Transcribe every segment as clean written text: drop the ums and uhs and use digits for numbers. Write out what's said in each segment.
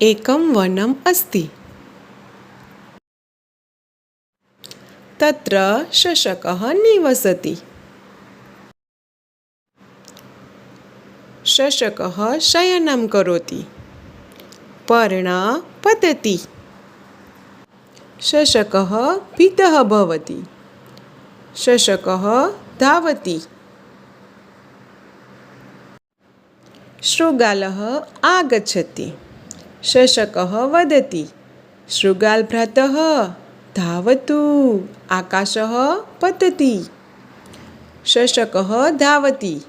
एकं वनम् अस्ति। तत्र शशकः निवसति। शशकः शयनं करोति। पर्णा पतति। शशकः भीतः भवति। शशकः धावति। शृगालः आगच्छति। शशकः वदति, शृगालभ्रातः धावतु, आकाशः पतति। शशकः धावति।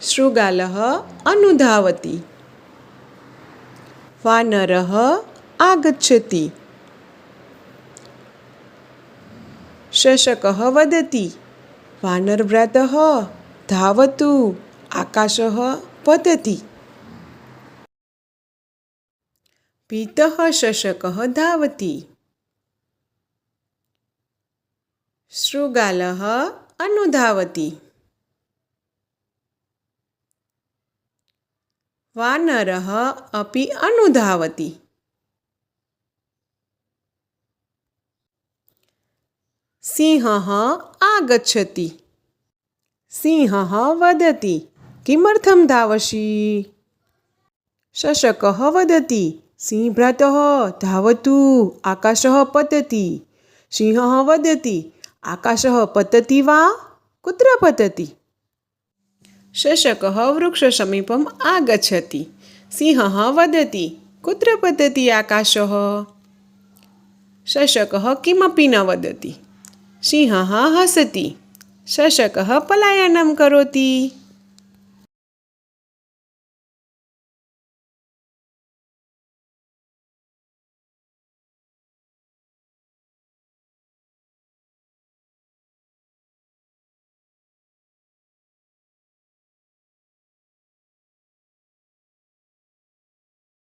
शृगालः अनुधावति। वानरः आगच्छति। शशकः वदति, वानरभ्रातः धावतु, आकाशः पतति। भीतः शशकः धावति। शृगालः अनुधावति। वानरः अपि अनुधावति। सिंहः आगच्छति। सिंहः वदति, किमर्थं धावसि? शशकः वदति, सिंहभ्रातः धावतु, आकाशः पतति। सिंहः वदति, आकाशः पतति वा? कुत्र पतति? शशकः वृक्षसमीपम् आगच्छति। सिंहः वदति, कुत्र पतति आकाशः? शशकः किमपि न वदति। सिंहः हसति। शशकः पलायनं करोति।